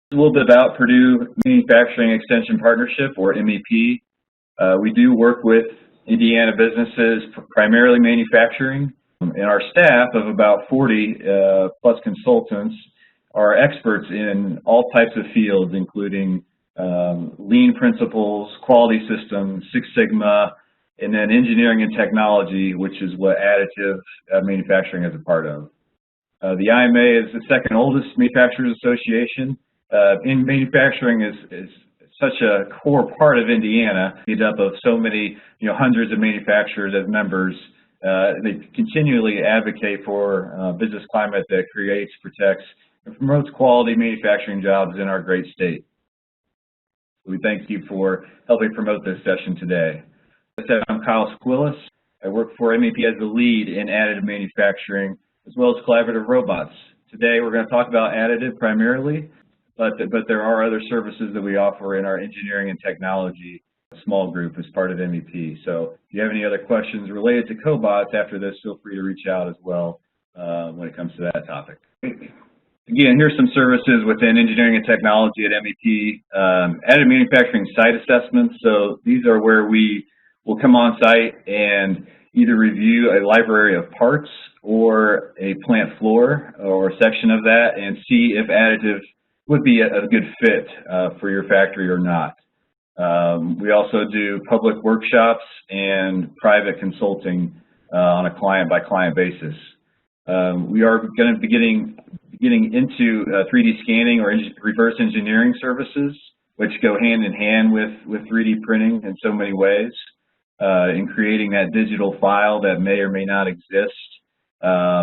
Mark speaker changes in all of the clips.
Speaker 1: A little bit about Purdue Manufacturing Extension Partnership, or MEP. We do work with Indiana businesses, primarily manufacturing, and our staff of about 40 plus consultants are experts in all types of fields, including lean principles, quality systems, Six Sigma, and then engineering and technology, which is what additive manufacturing is a part of. The IMA is the second oldest manufacturers association. In manufacturing is such a core part of Indiana, made up of so many, hundreds of manufacturers as members. They continually advocate for business climate that creates, protects, and promotes quality manufacturing jobs in our great state. We thank you for helping promote this session today. As I said, I'm Kyle Squillis. I work for MEP as the lead in additive manufacturing, as well as collaborative robots. Today we're going to talk about additive primarily, but there are other services that we offer in our engineering and technology small group as part of MEP. So if you have any other questions related to cobots after this, feel free to reach out as well when it comes to that topic. Again, here's some services within engineering and technology at MEP. Additive manufacturing site assessments. So these are where we will come on site and either review a library of parts or a plant floor or a section of that and see if additive would be a good fit for your factory or not. We also do public workshops and private consulting on a client-by-client basis. We are going to be getting into 3D scanning or reverse engineering services, which go hand in hand with 3D printing in so many ways, in creating that digital file that may or may not exist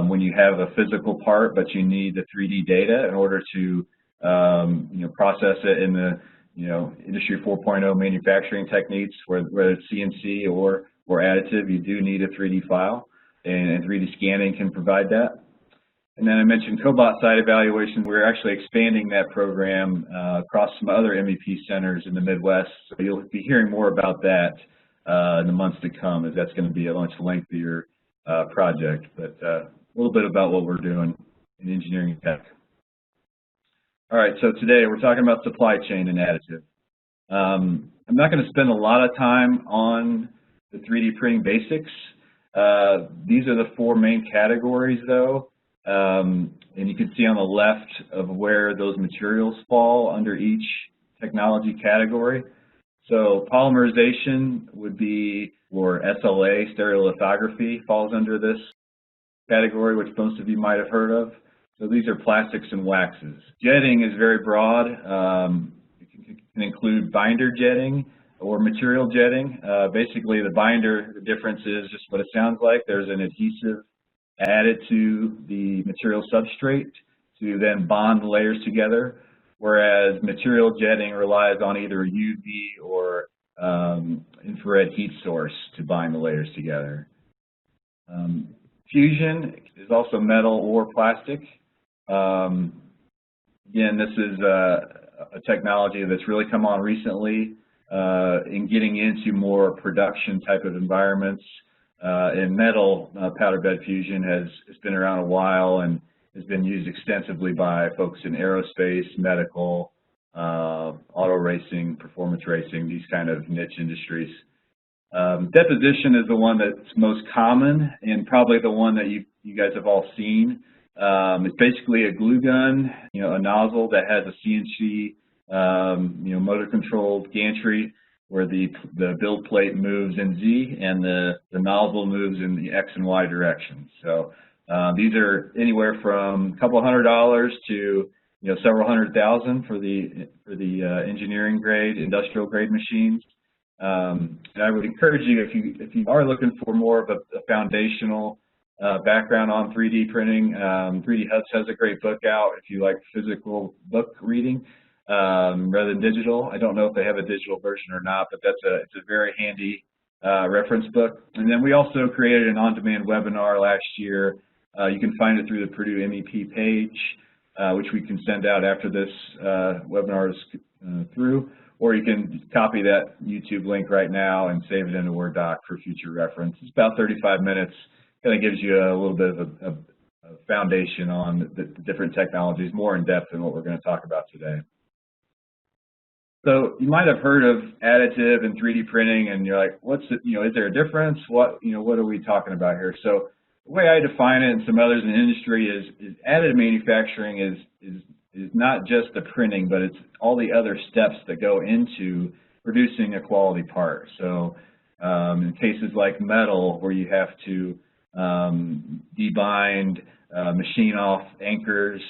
Speaker 1: when you have a physical part, but you need the 3D data in order to process it in the Industry 4.0 manufacturing techniques, whether it's CNC or additive. You do need a 3D file, and 3D scanning can provide that. And then I mentioned cobot site evaluation. We're actually expanding that program across some other MEP centers in the Midwest, so you'll be hearing more about that in the months to come, as that's going to be a much lengthier project. But a little bit about what we're doing in engineering and tech. All right, so today we're talking about supply chain and additive. I'm not going to spend a lot of time on the 3D printing basics. These are the four main categories, though, and you can see on the left of where those materials fall under each technology category. So polymerization would be, or SLA, stereolithography, falls under this category, which most of you might have heard of. So these are plastics and waxes. Jetting is very broad. It can include binder jetting or material jetting. Basically, the binder, the difference is just what it sounds like. There's an adhesive added to the material substrate to then bond the layers together, whereas material jetting relies on either a UV or infrared heat source to bind the layers together. Fusion is also metal or plastic. Again, this is a technology that's really come on recently in getting into more production type of environments. In metal, powder bed fusion has been around a while and has been used extensively by folks in aerospace, medical, auto racing, performance racing, these kind of niche industries. Deposition is the one that's most common and probably the one that you guys have all seen. It's basically a glue gun, a nozzle that has a CNC, motor-controlled gantry where the build plate moves in Z and the nozzle moves in the X and Y direction. So these are anywhere from a couple $100 to several $100,000 for the engineering grade, industrial grade machines. And I would encourage you, if you are looking for more of a foundational background on 3D printing, 3D Huts has a great book out if you like physical book reading rather than digital. I don't know if they have a digital version or not, but it's a very handy reference book. And then we also created an on-demand webinar last year. You can find it through the Purdue MEP page, which we can send out after this webinar is through, or you can copy that YouTube link right now and save it in a Word doc for future reference. It's about 35 minutes. Kind of gives you a little bit of a foundation on the different technologies, more in depth than what we're going to talk about today. So you might have heard of additive and 3D printing, and you're like, what's it, is there a difference? What are we talking about here? So the way I define it, and some others in the industry, is additive manufacturing is not just the printing, but it's all the other steps that go into producing a quality part. So in cases like metal, where you have to debind, machine off anchors,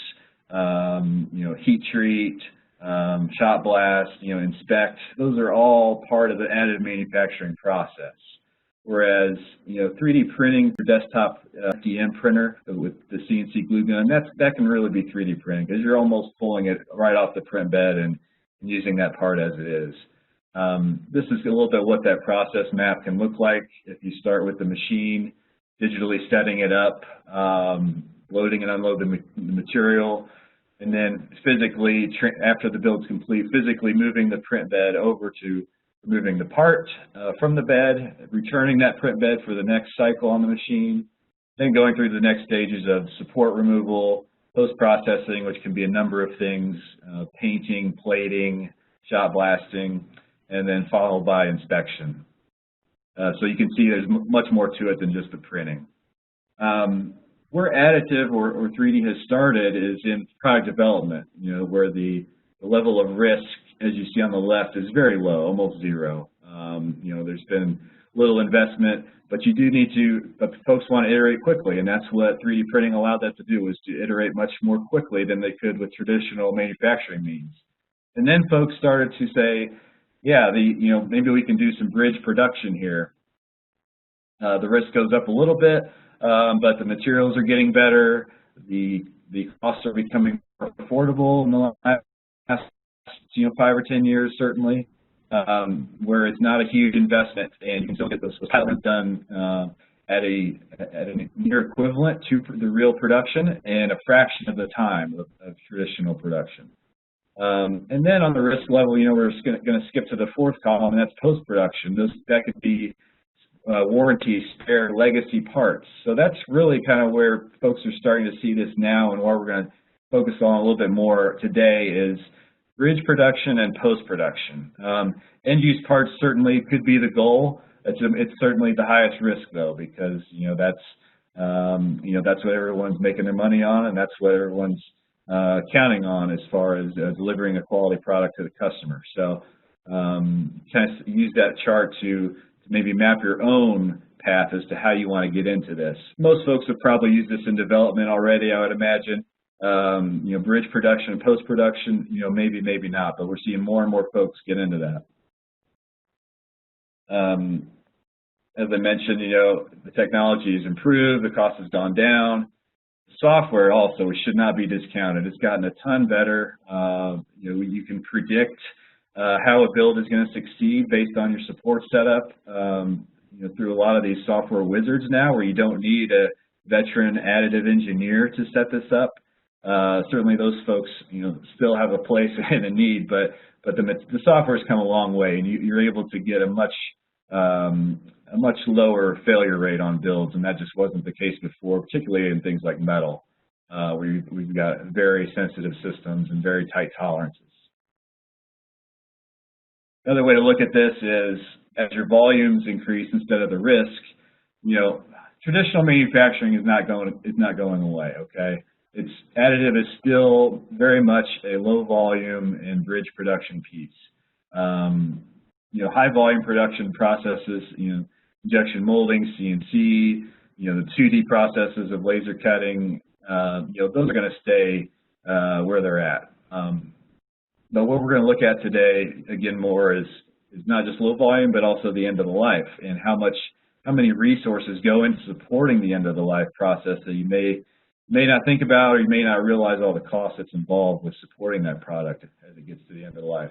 Speaker 1: heat treat, shot blast, inspect, those are all part of the additive manufacturing process. Whereas, 3D printing for desktop FDM printer with the CNC glue gun, that can really be 3D printing, because you're almost pulling it right off the print bed and using that part as it is. This is a little bit what that process map can look like. If you start with the machine, digitally setting it up, loading and unloading the material, and then physically, after the build's complete, physically moving the print bed over to removing the part from the bed, returning that print bed for the next cycle on the machine, then going through the next stages of support removal, post-processing, which can be a number of things, painting, plating, shot blasting, and then followed by inspection. So you can see there's much more to it than just the printing. Where additive or 3D has started is in product development, where the level of risk, as you see on the left, is very low, almost zero. There's been little investment, but you do need to, but folks want to iterate quickly, and that's what 3D printing allowed that to do, was to iterate much more quickly than they could with traditional manufacturing means. And then folks started to say, yeah, maybe we can do some bridge production here. The risk goes up a little bit, but the materials are getting better. The costs are becoming more affordable in the last 5 or 10 years, certainly, where it's not a huge investment, and you can still get those pilots done at a near equivalent to the real production and a fraction of the time of traditional production. And then on the risk level, we're going to skip to the fourth column, and that's post-production. That could be warranty, spare, legacy parts. So that's really kind of where folks are starting to see this now, and what we're going to focus on a little bit more today is bridge production and post-production. End-use parts certainly could be the goal. It's certainly the highest risk, though, because that's what everyone's making their money on, and that's what everyone's counting on as far as delivering a quality product to the customer. So kind of use that chart to maybe map your own path as to how you want to get into this. Most folks have probably used this in development already, I would imagine. Bridge production and post-production, maybe not, but we're seeing more and more folks get into that. As I mentioned, the technology has improved, the cost has gone down. Software also should not be discounted. It's gotten a ton better. You can predict how a build is going to succeed based on your support setup through a lot of these software wizards now, where you don't need a veteran additive engineer to set this up. Certainly those folks still have a place and a need, but the software has come a long way, and you're able to get a much lower failure rate on builds, and that just wasn't the case before, particularly in things like metal, where we've got very sensitive systems and very tight tolerances. Another way to look at this is, as your volumes increase instead of the risk, traditional manufacturing is not going away. Okay, additive is still very much a low volume and bridge production piece. High volume production processes, injection molding, CNC, the 2D processes of laser cutting, those are going to stay where they're at. But what we're going to look at today, again, more is not just low volume, but also the end of the life, and how many resources go into supporting the end of the life process that you may not think about, or you may not realize all the costs that's involved with supporting that product as it gets to the end of the life.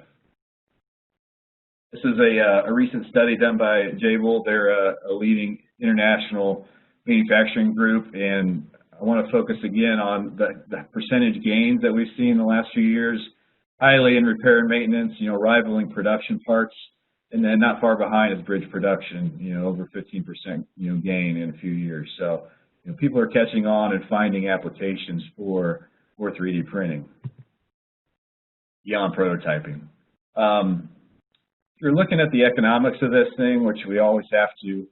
Speaker 1: This is a recent study done by Jabil. They're a leading international manufacturing group, and I want to focus again on the percentage gains that we've seen in the last few years, highly in repair and maintenance, rivaling production parts, and then not far behind is bridge production, over 15% gain in a few years. So people are catching on and finding applications for 3D printing beyond prototyping. If you're looking at the economics of this thing, which we always have to,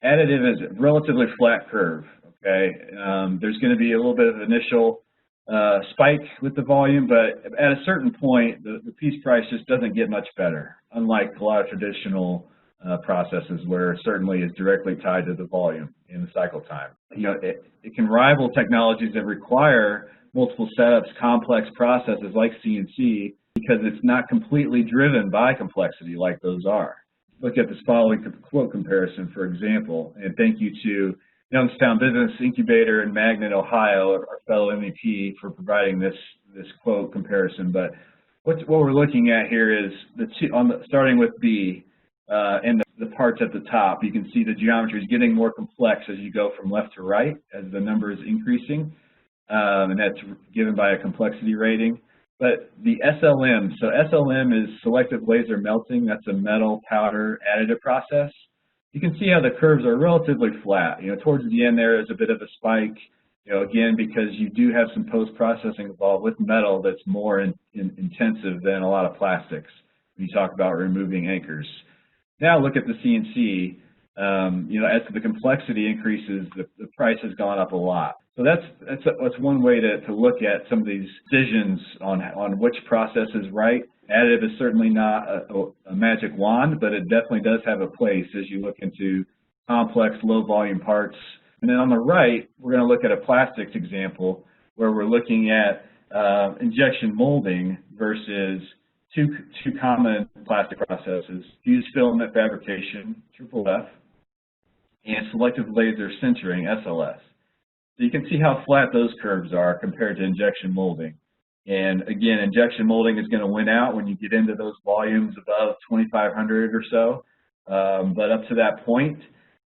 Speaker 1: additive is a relatively flat curve, okay? There's going to be a little bit of initial spike with the volume, but at a certain point, the piece price just doesn't get much better, unlike a lot of traditional processes where it certainly is directly tied to the volume and the cycle time. You know, it can rival technologies that require multiple setups, complex processes like CNC, because it's not completely driven by complexity like those are. Look at this following quote comparison, for example, and thank you to Youngstown Business Incubator in Magnet, Ohio, our fellow MEP, for providing this quote comparison. But what we're looking at here is starting with B and the parts at the top. You can see the geometry is getting more complex as you go from left to right as the number is increasing, and that's given by a complexity rating. But the SLM, so SLM is selective laser melting. That's a metal powder additive process. You can see how the curves are relatively flat. You know, towards the end there is a bit of a spike, you know, again, because you do have some post-processing involved with metal that's more intensive than a lot of plastics when you talk about removing anchors. Now look at the CNC. You know, as the complexity increases, the price has gone up a lot. So that's one way to look at some of these decisions on which process is right. Additive is certainly not a magic wand, but it definitely does have a place as you look into complex, low-volume parts. And then on the right, we're going to look at a plastics example where we're looking at injection molding versus two common plastic processes: fused filament fabrication, triple F, and selective laser sintering, SLS. So you can see how flat those curves are compared to injection molding. And again, injection molding is going to win out when you get into those volumes above 2,500 or so. But up to that point,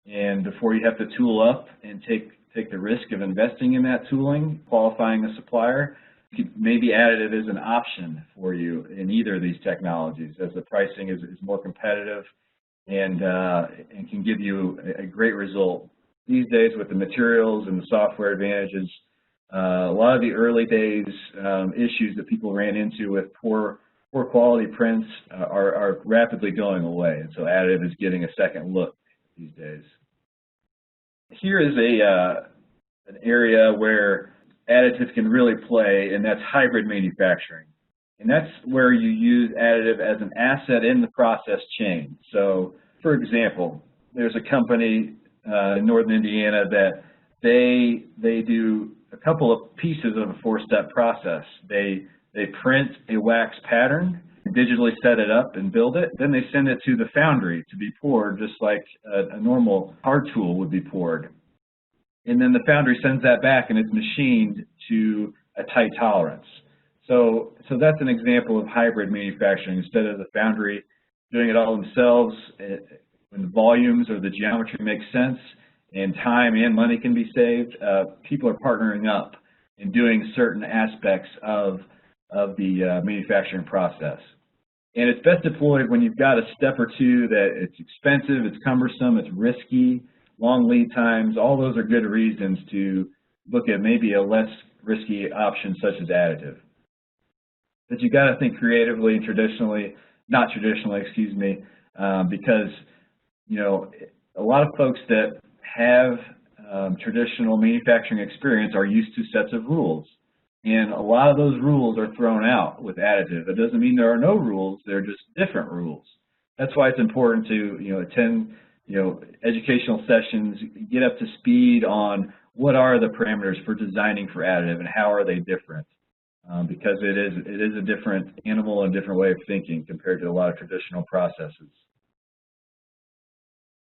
Speaker 1: and before you have to tool up and take the risk of investing in that tooling, qualifying a supplier, maybe additive is an option for you in either of these technologies, as the pricing is more competitive and can give you a great result. These days, with the materials and the software advantages, a lot of the early days issues that people ran into with poor quality prints are rapidly going away, and so additive is getting a second look these days. Here is an area where additive can really play, and that's hybrid manufacturing. And that's where you use additive as an asset in the process chain. So, for example, there's a company in northern Indiana that they do a couple of pieces of a four-step process. They print a wax pattern, digitally set it up and build it, then they send it to the foundry to be poured just like a normal hard tool would be poured. And then the foundry sends that back and it's machined to a tight tolerance. So that's an example of hybrid manufacturing. Instead of the foundry doing it all themselves, when the volumes or the geometry makes sense and time and money can be saved, people are partnering up and doing certain aspects of the manufacturing process. And it's best deployed when you've got a step or two that it's expensive, it's cumbersome, it's risky, long lead times. All those are good reasons to look at maybe a less risky option such as additive. But you got to think creatively and not traditionally, excuse me, because, you know, a lot of folks that have traditional manufacturing experience are used to sets of rules. And a lot of those rules are thrown out with additive. It doesn't mean there are no rules, they're just different rules. That's why it's important to, you know, attend, you know, educational sessions, get up to speed on what are the parameters for designing for additive and how are they different. Because it is a different animal and different way of thinking compared to a lot of traditional processes.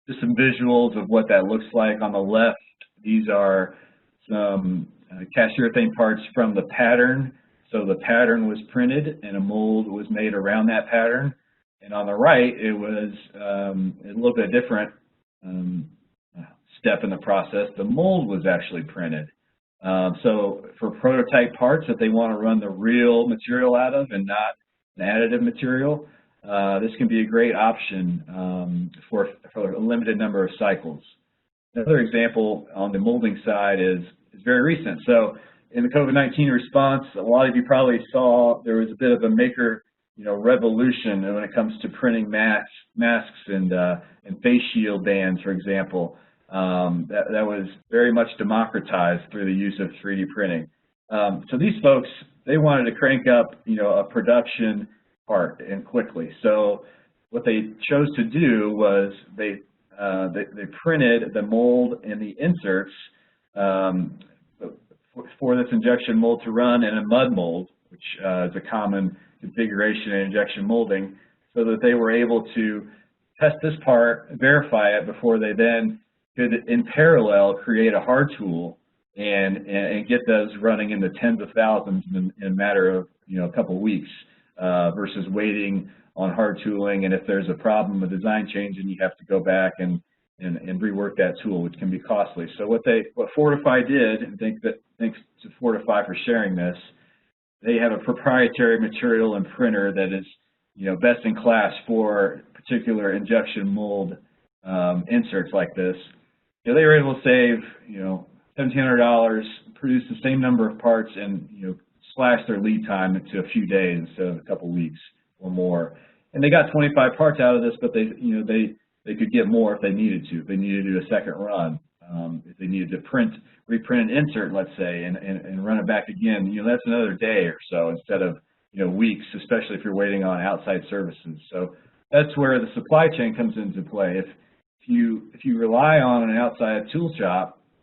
Speaker 1: Just some visuals of what that looks like. On the left, these are some cast urethane parts from the pattern. So the pattern was printed and a mold was made around that pattern. And on the right, it was a little bit different step in the process. The mold was actually printed. So for prototype parts that they want to run the real material out of and not an additive material, this can be a great option for a limited number of cycles. Another example on the molding side is very recent. So in the COVID-19 response, a lot of you probably saw there was a bit of a maker revolution when it comes to printing masks and face shield bands, for example. That was very much democratized through the use of 3D printing. So these folks, they wanted to crank up, a production part and quickly. So what they chose to do was they printed the mold and the inserts for this injection mold to run in a mud mold, which is a common configuration in injection molding, so that they were able to test this part, verify it before they then could, in parallel, create a hard tool and get those running in the tens of thousands in a matter of a couple weeks, versus waiting on hard tooling, and if there's a problem, a design change, and you have to go back and rework that tool, which can be costly. So what Fortify did, and thanks to Fortify for sharing this, they have a proprietary material and printer that is best in class for particular injection mold inserts like this. They were able to save $1,700, produce the same number of parts, and slash their lead time into a few days instead of a couple weeks or more. And they got 25 parts out of this, but they could get more if they needed to. If they needed to do a second run, if they needed to reprint an insert, let's say, and run it back again, that's another day or so instead of weeks, especially if you're waiting on outside services. So that's where the supply chain comes into play. If you rely on an outside tool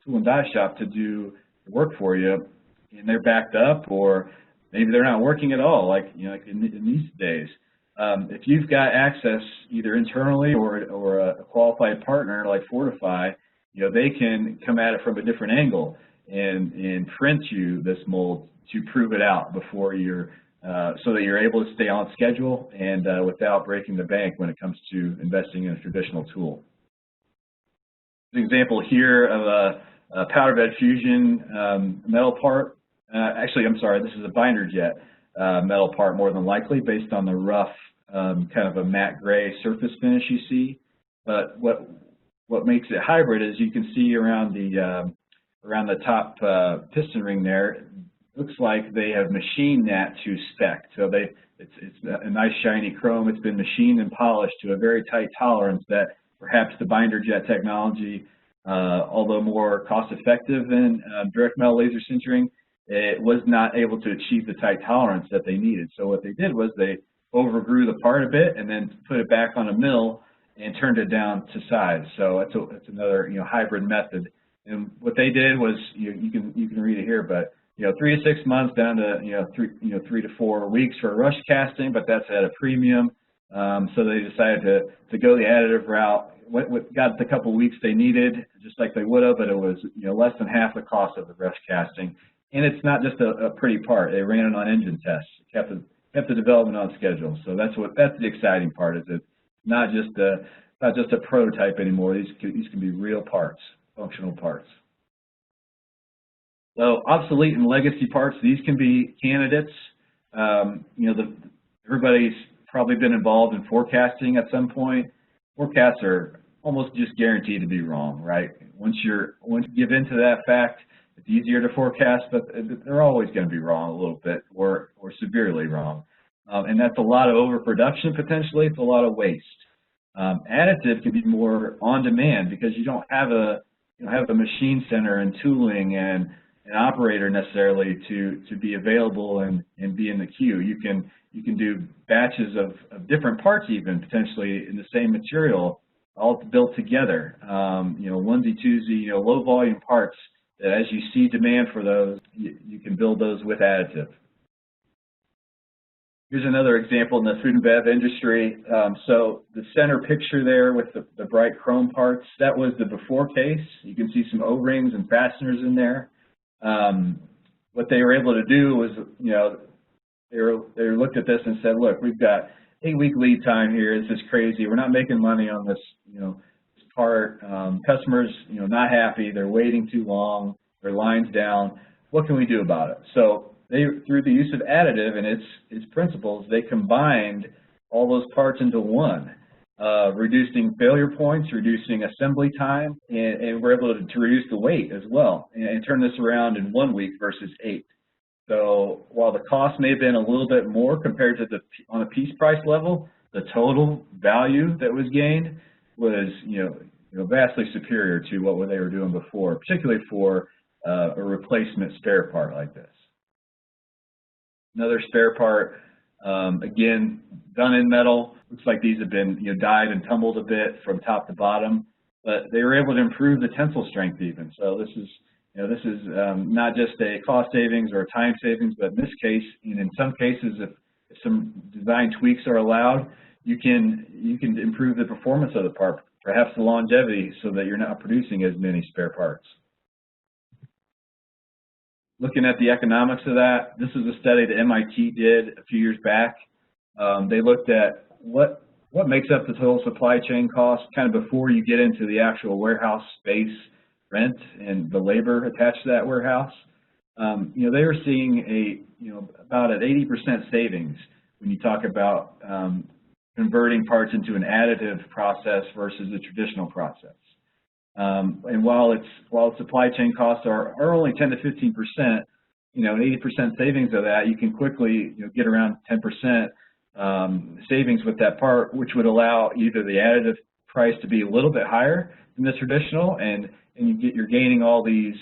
Speaker 1: and die shop to do the work for you, and they're backed up, or maybe they're not working at all, like in these days. If you've got access either internally or a qualified partner like Fortify, they can come at it from a different angle and print you this mold to prove it out before so that you're able to stay on schedule and without breaking the bank when it comes to investing in a traditional tool. An example here of a powder bed fusion metal part. Actually, I'm sorry, this is a binder jet metal part more than likely, based on the rough kind of a matte gray surface finish you see. But what makes it hybrid is you can see around the top piston ring there, it looks like they have machined that to spec. So it's a nice shiny chrome. It's been machined and polished to a very tight tolerance that perhaps the binder jet technology, although more cost effective than direct metal laser sintering, it was not able to achieve the tight tolerance that they needed. So what they did was they overgrew the part a bit and then put it back on a mill and turned it down to size. So that's another hybrid method. And what they did was you can read it here, but 3 to 6 months down to 3 to 4 weeks for rush casting, but that's at a premium. So they decided to go the additive route. What got the couple weeks they needed, just like they would have, but it was less than half the cost of the rush casting. And it's not just a pretty part. They ran it on engine tests, kept the development on schedule. So that's the exciting part. Is it's not just a prototype anymore. These can be real parts, functional parts. So obsolete and legacy parts, these can be candidates. Everybody's probably been involved in forecasting at some point. Forecasts are almost just guaranteed to be wrong, right? Once you give into that fact, it's easier to forecast, but they're always going to be wrong a little bit or severely wrong. And that's a lot of overproduction potentially. It's a lot of waste. Additive can be more on demand because you don't have a machine center and tooling and an operator necessarily to be available and be in the queue. You can do batches of different parts, even potentially in the same material, all built together. Onesie, twosie, low volume parts that as you see demand for those, you can build those with additive. Here's another example in the food and bev industry. So the center picture there with the bright chrome parts, that was the before case. You can see some O-rings and fasteners in there. What they were able to do was, they looked at this and said, look, we've got 8-week lead time here. This is crazy. We're not making money on this, this part. Customers, not happy. They're waiting too long. Their line's down. What can we do about it? So through the use of additive and its principles, they combined all those parts into one, reducing failure points, reducing assembly time, and we're able to reduce the weight as well, and turn this around in 1 week versus 8. So while the cost may have been a little bit more compared to on a piece price level, the total value that was gained was vastly superior to what they were doing before, particularly for a replacement spare part like this. Another spare part, again, done in metal. Looks like these have been dyed and tumbled a bit from top to bottom, but they were able to improve the tensile strength even. So this is not just a cost savings or a time savings, but in this case, and in some cases, if some design tweaks are allowed, you can improve the performance of the part, perhaps the longevity, so that you're not producing as many spare parts. Looking at the economics of that, this is a study that MIT did a few years back. They looked at what makes up the total supply chain cost kind of before you get into the actual warehouse space rent and the labor attached to that warehouse. They were seeing about an 80% savings when you talk about converting parts into an additive process versus a traditional process. And while supply chain costs are only 10 to 15%, 80% savings of that, you can quickly get around 10% savings with that part, which would allow either the additive price to be a little bit higher than the traditional, and you're gaining all these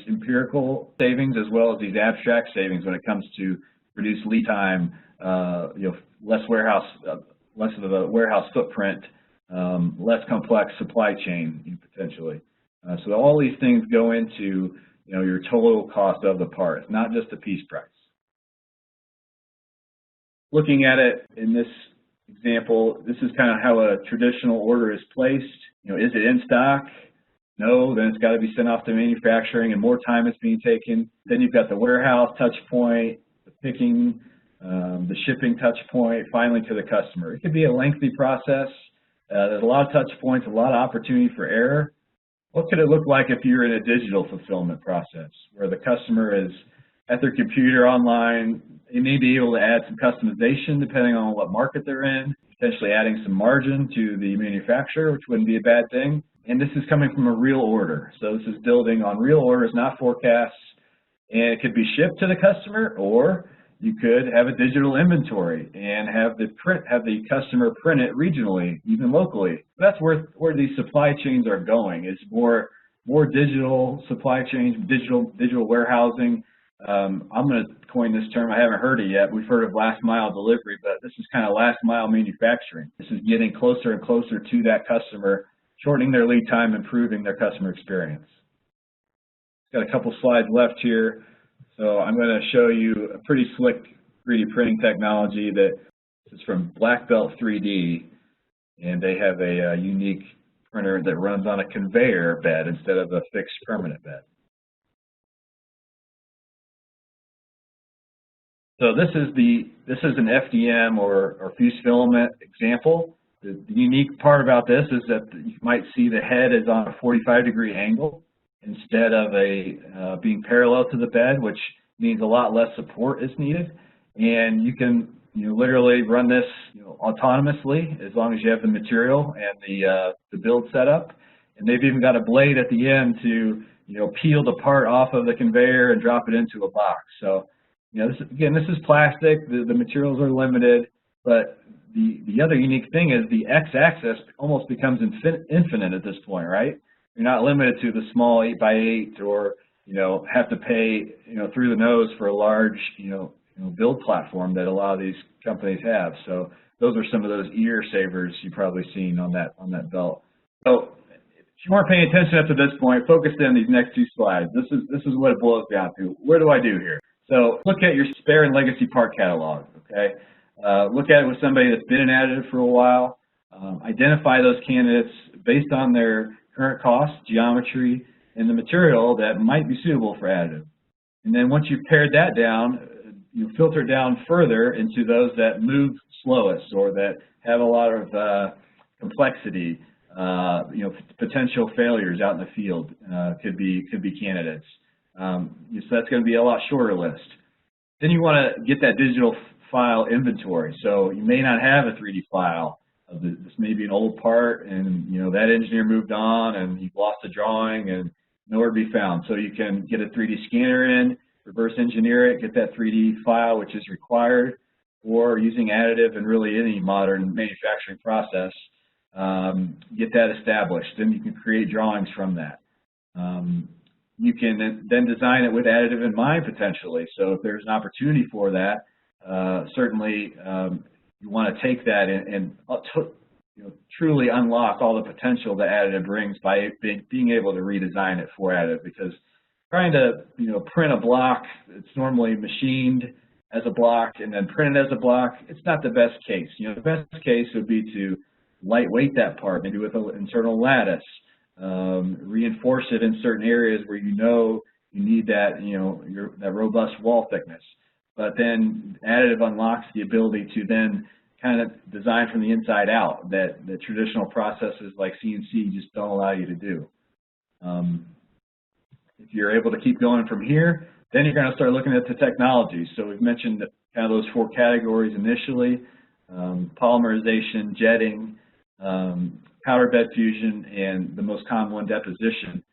Speaker 1: empirical savings as well as these abstract savings when it comes to reduced lead time, less of a warehouse footprint, less complex supply chain potentially. So all these things go into your total cost of the part. It's not just the piece price. Looking at it in this example, this is kind of how a traditional order is placed. Is it in stock? No, then it's got to be sent off to manufacturing and more time is being taken. Then you've got the warehouse touch point, the picking, the shipping touch point, finally to the customer. It could be a lengthy process. There's a lot of touch points, a lot of opportunity for error. What could it look like if you're in a digital fulfillment process where the customer is at their computer online? They may be able to add some customization depending on what market they're in, potentially adding some margin to the manufacturer, which wouldn't be a bad thing. And this is coming from a real order. So this is building on real orders, not forecasts. And it could be shipped to the customer, or you could have a digital inventory and have the customer print it regionally, even locally. That's where these supply chains are going. It's more digital supply chains, digital warehousing. I'm going to coin this term. I haven't heard it yet. We've heard of last mile delivery, but this is kind of last mile manufacturing. This is getting closer and closer to that customer, shortening their lead time, improving their customer experience. Got a couple slides left here. So I'm going to show you a pretty slick 3D printing technology that is from Black Belt 3D, and they have a unique printer that runs on a conveyor bed instead of a fixed permanent bed. So this is an FDM or fused filament example. The unique part about this is that you might see the head is on a 45-degree angle instead of being parallel to the bed, which means a lot less support is needed. And you can literally run this autonomously as long as you have the material and the build set up. And they've even got a blade at the end to peel the part off of the conveyor and drop it into a box. So this is plastic. The materials are limited, but the other unique thing is the x-axis almost becomes infinite at this point, right? You're not limited to the small 8x8 or have to pay through the nose for a large build platform that a lot of these companies have. So those are some of those ear savers you've probably seen on that belt. So if you weren't paying attention up to this point, focus in these next two slides. This is what it boils down to. What do I do here? So look at your spare and legacy part catalog. Okay, look at it with somebody that's been in additive for a while. Identify those candidates based on their current cost, geometry, and the material that might be suitable for additive. And then once you've pared that down, you filter down further into those that move slowest or that have a lot of complexity, potential failures out in the field could be candidates. So that's going to be a lot shorter list. Then you want to get that digital file inventory. So you may not have a 3D file. This may be an old part, and that engineer moved on, and you've lost the drawing and nowhere to be found. So you can get a 3D scanner in, reverse engineer it, get that 3D file, which is required, or using additive in really any modern manufacturing process, get that established. Then you can create drawings from that. You can then design it with additive in mind potentially. So if there's an opportunity for that, certainly you want to take that and truly unlock all the potential that additive brings by being able to redesign it for additive. Because trying to print a block that's normally machined as a block and then print it as a block, it's not the best case. The best case would be to lightweight that part, maybe with an internal lattice, reinforce it in certain areas where you need that that robust wall thickness. But then additive unlocks the ability to then kind of design from the inside out that the traditional processes like CNC just don't allow you to do. If you're able to keep going from here, then you're going to start looking at the technologies. So we've mentioned kind of those 4 categories initially: polymerization, jetting, powder bed fusion, and the most common one, deposition.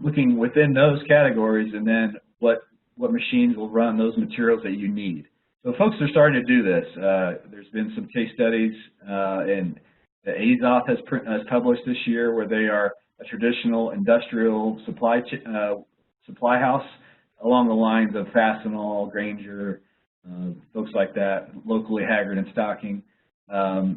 Speaker 1: Looking within those categories, and then what machines will run those materials that you need. So folks are starting to do this. There's been some case studies, and the Azoth has published this year where they are a traditional industrial supply house along the lines of Fastenal, Grainger, folks like that, locally Haggard and Stocking.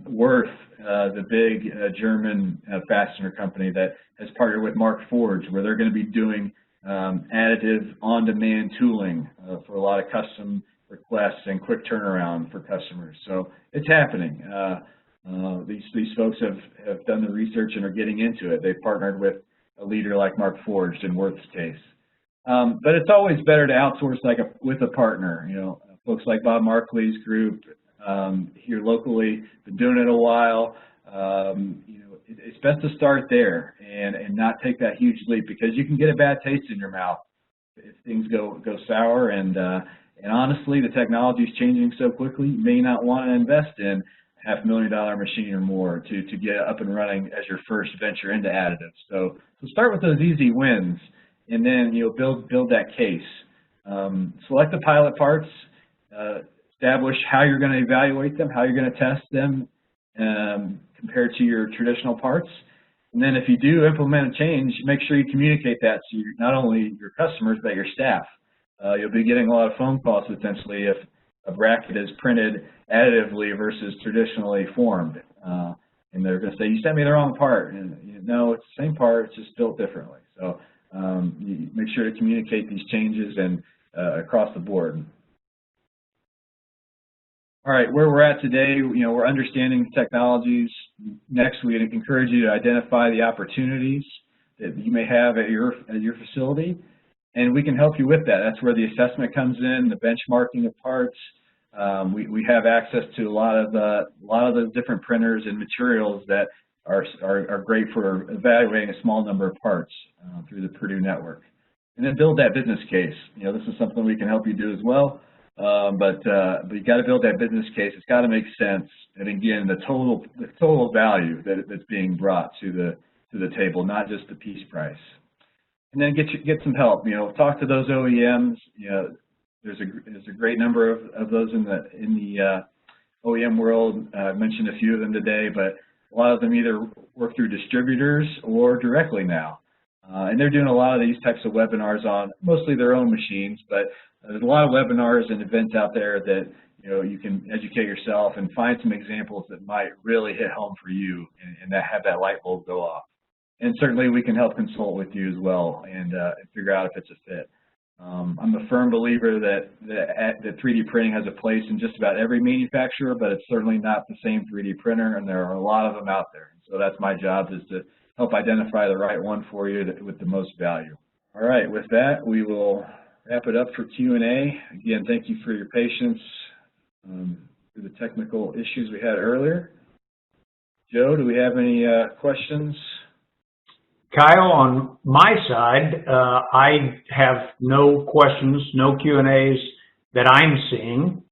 Speaker 1: Worth, the big German fastener company that has partnered with Mark Forge, where they're going to be doing additive on-demand tooling for a lot of custom requests and quick turnaround for customers. So it's happening. These folks have done the research and are getting into it. They've partnered with a leader like Mark Forge in Worth's case. But it's always better to outsource with a partner. Folks like Bob Markley's group here locally, been doing it a while. It's best to start there and not take that huge leap, because you can get a bad taste in your mouth if things go sour. And honestly, the technology is changing so quickly, you may not want to invest in $500,000 machine or more to get up and running as your first venture into additive. So start with those easy wins, and then build that case. Select the pilot parts, establish how you're going to evaluate them, how you're going to test them compared to your traditional parts. And then if you do implement a change, make sure you communicate that to not only your customers, but your staff. You'll be getting a lot of phone calls potentially if a bracket is printed additively versus traditionally formed. And they're going to say, you sent me the wrong part. And no, it's the same part, it's just built differently. So you make sure to communicate these changes and across the board. All right, where we're at today, we're understanding the technologies. Next, we encourage you to identify the opportunities that you may have at your facility, and we can help you with that. That's where the assessment comes in, the benchmarking of parts. We have access to a lot of those different printers and materials that are great for evaluating a small number of parts through the Purdue network. And then build that business case. This is something we can help you do as well. But you got to build that business case. It's got to make sense, and again, the total value that's being brought to the table, not just the piece price. And then get some help. Talk to those OEMs. There's a great number of those in the OEM world. I mentioned a few of them today, but a lot of them either work through distributors or directly now. And they're doing a lot of these types of webinars on mostly their own machines, but there's a lot of webinars and events out there that you can educate yourself and find some examples that might really hit home for you and that have that light bulb go off. And certainly we can help consult with you as well and figure out if it's a fit. I'm a firm believer that 3D printing has a place in just about every manufacturer, but it's certainly not the same 3D printer, and there are a lot of them out there. So that's my job, is to help identify the right one for you with the most value. All right, with that, we will wrap it up for Q&A. Again, thank you for your patience through the technical issues we had earlier. Joe, do we have any questions?
Speaker 2: Kyle, on my side, I have no questions, no Q&As that I'm seeing.